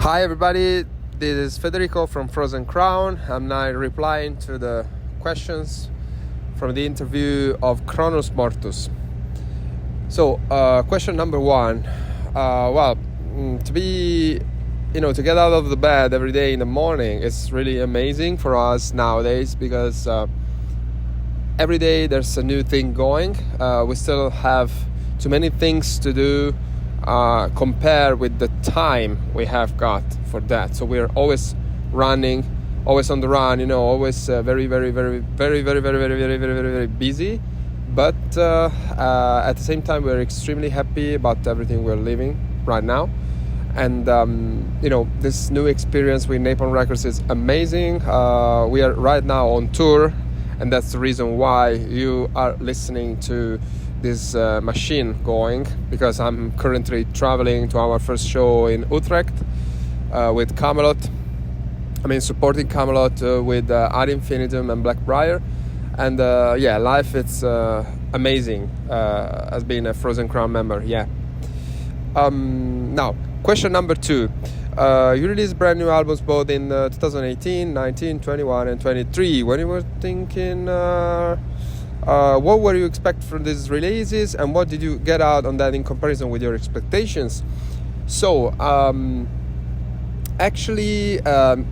Hi everybody, this is Federico from Frozen Crown. I'm now replying to the questions from the interview of Chronos Mortus. So, question number one. To be, to get out of the bed every day in the morning is really amazing for us nowadays because every day there's a new thing going. We still have too many things to do. Compare with the time we have got for that. So we're always running, always on the run, always very busy. But at the same time, we're extremely happy about everything we're living right now. And, this new experience with Napalm Records is amazing. We are right now on tour, and that's the reason why you are listening to this machine going, because I'm currently traveling to our first show in Utrecht with Camelot. Supporting Camelot with Ad Infinitum and Blackbriar. And life it's amazing as being a Frozen Crown member. Now, question number two. You released brand new albums both in 2018, 19, 21 and 23. When you were thinking what were you expect from these releases, and what did you get out on that in comparison with your expectations? So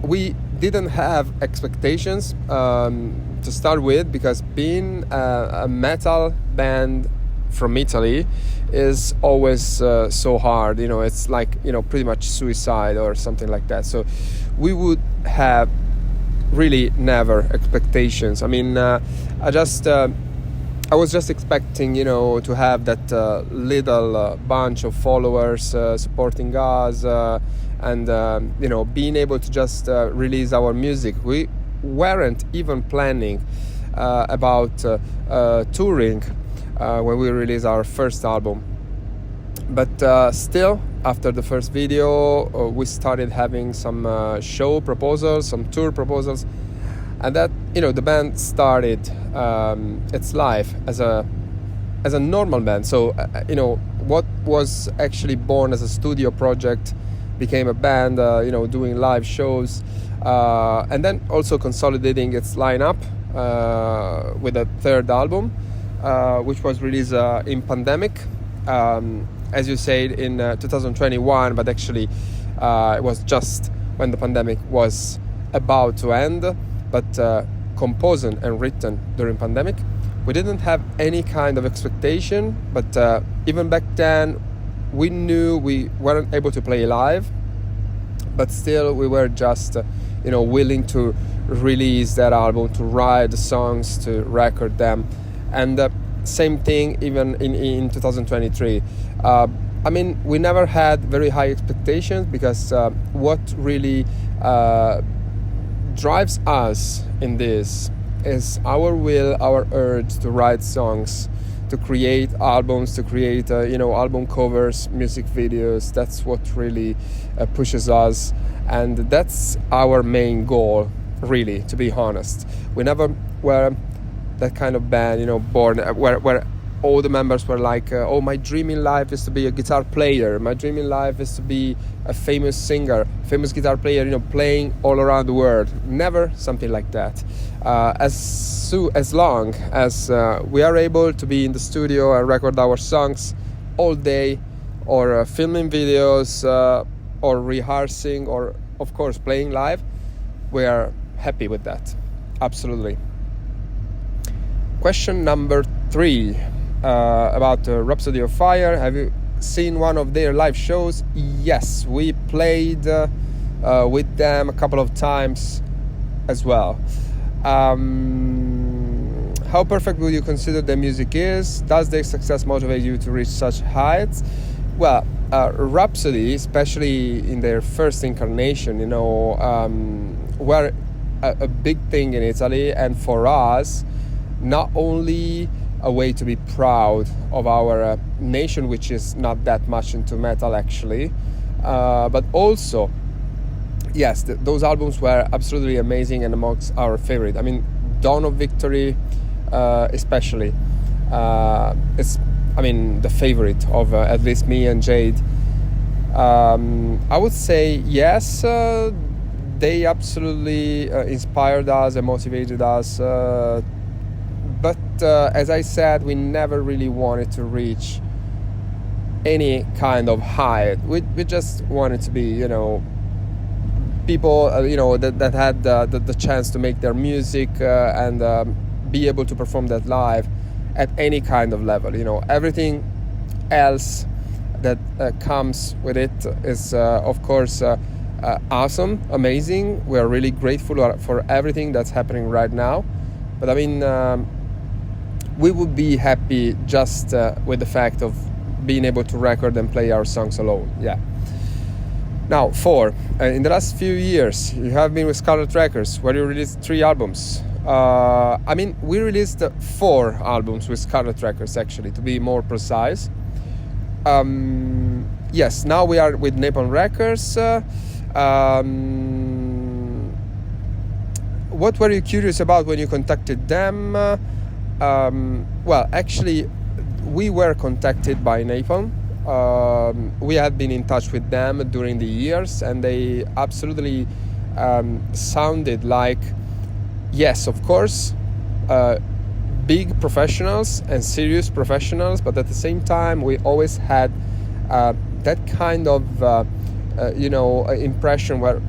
we didn't have expectations to start with, because being a metal band from Italy is always so hard. It's like pretty much suicide or something like that. So we would have really never expectations. I was just expecting, to have that little bunch of followers supporting us, and being able to just release our music. We weren't even planning about touring when we released our first album. But still, after the first video, we started having some show proposals, some tour proposals, and that the band started its life as a normal band. So what was actually born as a studio project became a band, doing live shows, and then also consolidating its lineup with a third album, which was released in pandemic. As you said, in 2021, but actually it was just when the pandemic was about to end, but composed and written during pandemic. We didn't have any kind of expectation, but even back then we knew we weren't able to play live, but still we were just willing to release that album, to write the songs, to record them. And same thing even in 2023. We never had very high expectations, because what really drives us in this is our will, our urge to write songs, to create albums, to create album covers, music videos. That's what really pushes us, and that's our main goal, really, to be honest. We never were that kind of band, born where all the members were like, my dream in life is to be a guitar player, my dream in life is to be a famous singer, famous guitar player, playing all around the world. Never something like that. As long as we are able to be in the studio and record our songs all day, or filming videos, or rehearsing, or of course playing live, we are happy with that. Absolutely. Question number 3. About Rhapsody of Fire. Have you seen one of their live shows? Yes, we played with them a couple of times as well. How perfect would you consider their music is? Does their success motivate you to reach such heights? Well, Rhapsody, especially in their first incarnation, were a big thing in Italy, and for us, not only a way to be proud of our nation, which is not that much into metal actually, but also, yes, those albums were absolutely amazing and amongst our favorite. Dawn of Victory especially is the favorite of at least me and Jade. I would say yes. They absolutely inspired us and motivated us. But as I said, we never really wanted to reach any kind of height. We just wanted to be, people, that had the chance to make their music and be able to perform that live at any kind of level. Everything else that comes with it is, of course, awesome, amazing. We are really grateful for everything that's happening right now. But I mean, we would be happy just with the fact of being able to record and play our songs alone. Yeah. Now, 4. In the last few years, you have been with Scarlet Records, where you released 3 albums. We released 4 albums with Scarlet Records, actually, to be more precise. Yes, now we are with Napalm Records. What were you curious about when you contacted them? Well, actually, we were contacted by Napalm. We had been in touch with them during the years, and they absolutely sounded like, yes, of course, big professionals and serious professionals, but at the same time, we always had that kind of, impression where,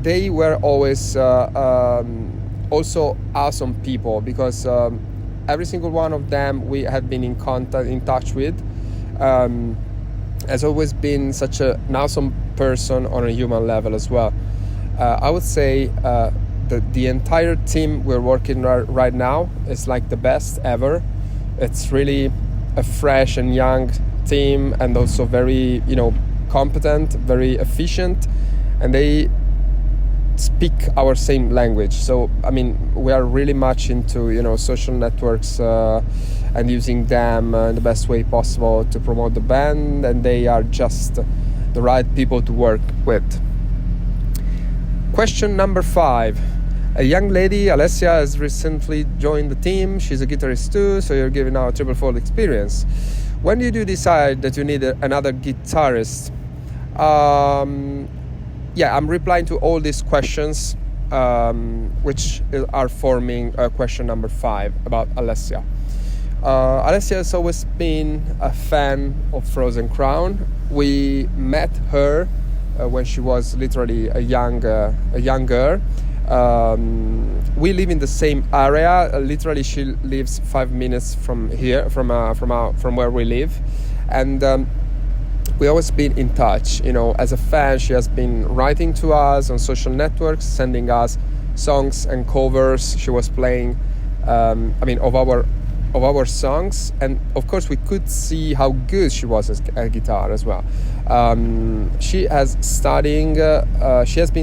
they were always also awesome people, because every single one of them we had been in touch with has always been such an awesome person on a human level as well. I would say the entire team we're working right now is like the best ever. It's really a fresh and young team, and also very, competent, very efficient, and they speak our same language. So I mean, we are really much into social networks and using them in the best way possible to promote the band, and they are just the right people to work with. Question number 5. A young lady, Alessia, has recently joined the team. She's a guitarist too, so you're giving out a triple fold experience. When did you decide that you need another guitarist? I'm replying to all these questions, which are forming question number 5 about Alessia. Alessia has always been a fan of Frozen Crown. We met her when she was literally a young girl. We live in the same area. Literally, she lives 5 minutes from here, from where we live, and we always been in touch. As a fan, she has been writing to us on social networks, sending us songs and covers. She was playing, of our songs, and of course we could see how good she was at guitar as well. She has been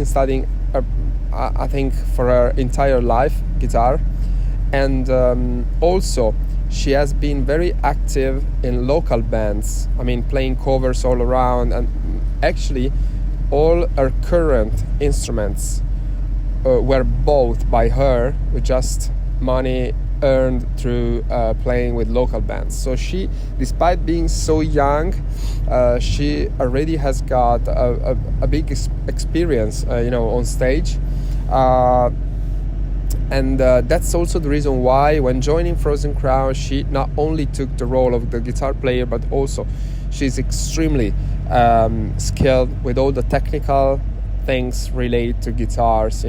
studying, I think, for her entire life, guitar, and also she has been very active in local bands. Playing covers all around, and actually all her current instruments were bought by her with just money earned through playing with local bands. So she, despite being so young, she already has got a big experience, on stage. And that's also the reason why, when joining Frozen Crown, she not only took the role of the guitar player, but also she's extremely skilled with all the technical things related to guitars.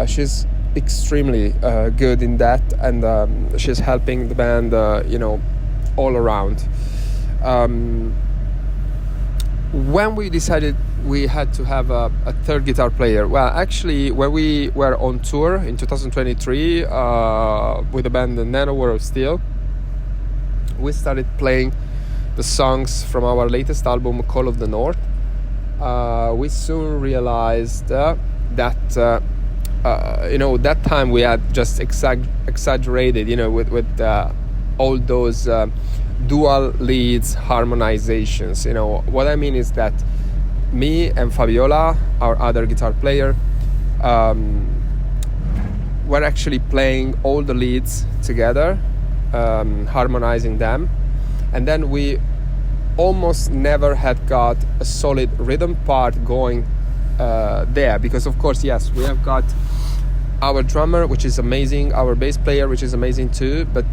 She's extremely good in that, and she's helping the band, all around. When we decided we had to have a third guitar player, well, actually, when we were on tour in 2023 with the band Nanowar of Steel, we started playing the songs from our latest album, Call of the North. We soon realized that that time we had just exaggerated, with all those dual leads harmonizations. What I mean is that me and Fabiola, our other guitar player, were actually playing all the leads together, harmonizing them, and then we almost never had got a solid rhythm part going there, because of course, yes, we have got our drummer, which is amazing, our bass player, which is amazing too, but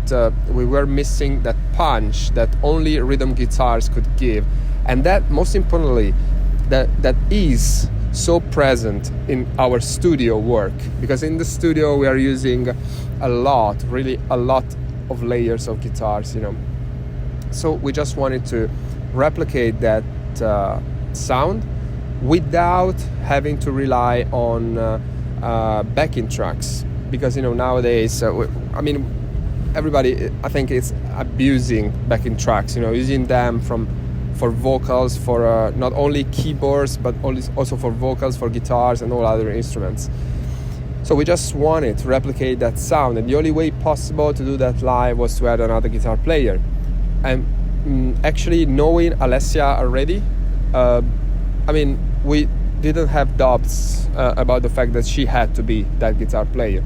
we were missing that punch that only rhythm guitars could give, and that, most importantly, that is so present in our studio work, because in the studio we are using really a lot of layers of guitars, so we just wanted to replicate that sound without having to rely on backing tracks, because nowadays everybody, I think, is abusing backing tracks, using them for vocals, for not only keyboards but also for vocals, for guitars and all other instruments. So we just wanted to replicate that sound, and the only way possible to do that live was to add another guitar player. And actually, knowing Alessia already, we didn't have doubts about the fact that she had to be that guitar player.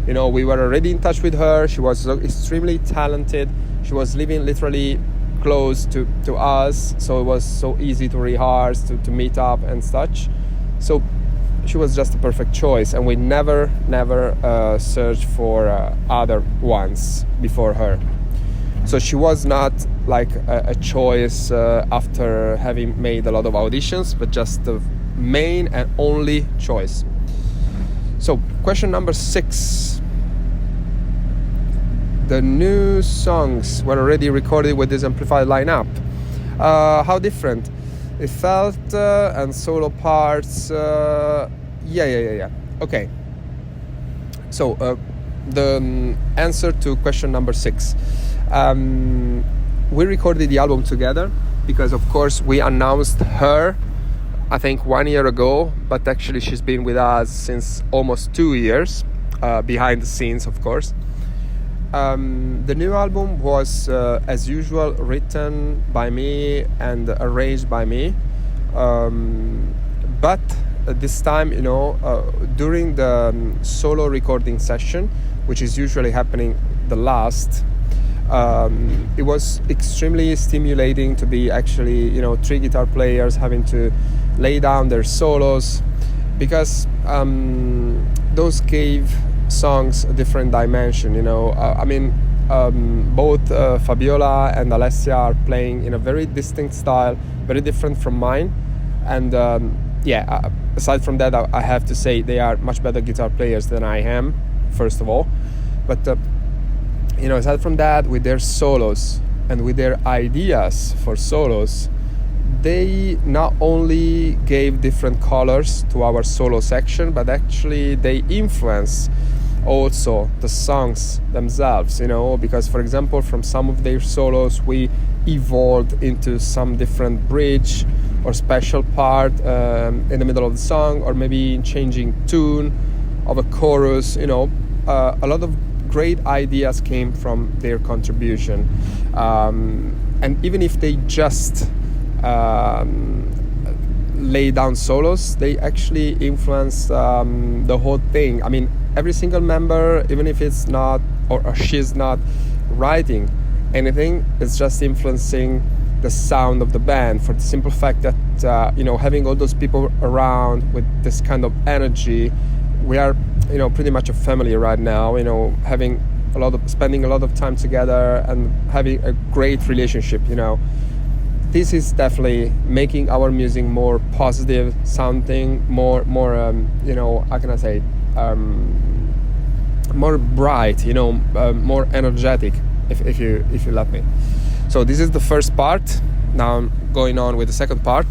We were already in touch with her. She was so extremely talented. She was living literally close to us, so it was so easy to rehearse, to meet up and such. So she was just a perfect choice, and we never searched for other ones before her. So she was not like a choice after having made a lot of auditions, but just the main and only choice. So question number 6. The new songs were already recorded with this amplified lineup. How different it felt, and solo parts. Yeah. Okay. So the answer to question number 6. We recorded the album together because, of course, we announced her, I think, 1 year ago, but actually she's been with us since almost 2 years, behind the scenes, of course. The new album was, as usual, written by me and arranged by me, but this time, during the solo recording session, which is usually happening the last, it was extremely stimulating to be actually, 3 guitar players having to lay down their solos, because those gave songs a different dimension. Both Fabiola and Alessia are playing in a very distinct style, very different from mine, and aside from that, I have to say they are much better guitar players than I am, first of all. But aside from that, with their solos and with their ideas for solos, they not only gave different colors to our solo section, but actually they influence also the songs themselves, because, for example, from some of their solos we evolved into some different bridge or special part in the middle of the song, or maybe changing tune of a chorus. A lot of great ideas came from their contribution, and even if they just lay down solos, they actually influence the whole thing. Every single member, even if it's not or she's not writing anything, it's just influencing the sound of the band, for the simple fact that having all those people around with this kind of energy, we are pretty much a family right now, spending a lot of time together and having a great relationship. This is definitely making our music more positive sounding, more how can I say, more bright, more energetic, if you let me. So this is the first part. Now I'm going on with the second part.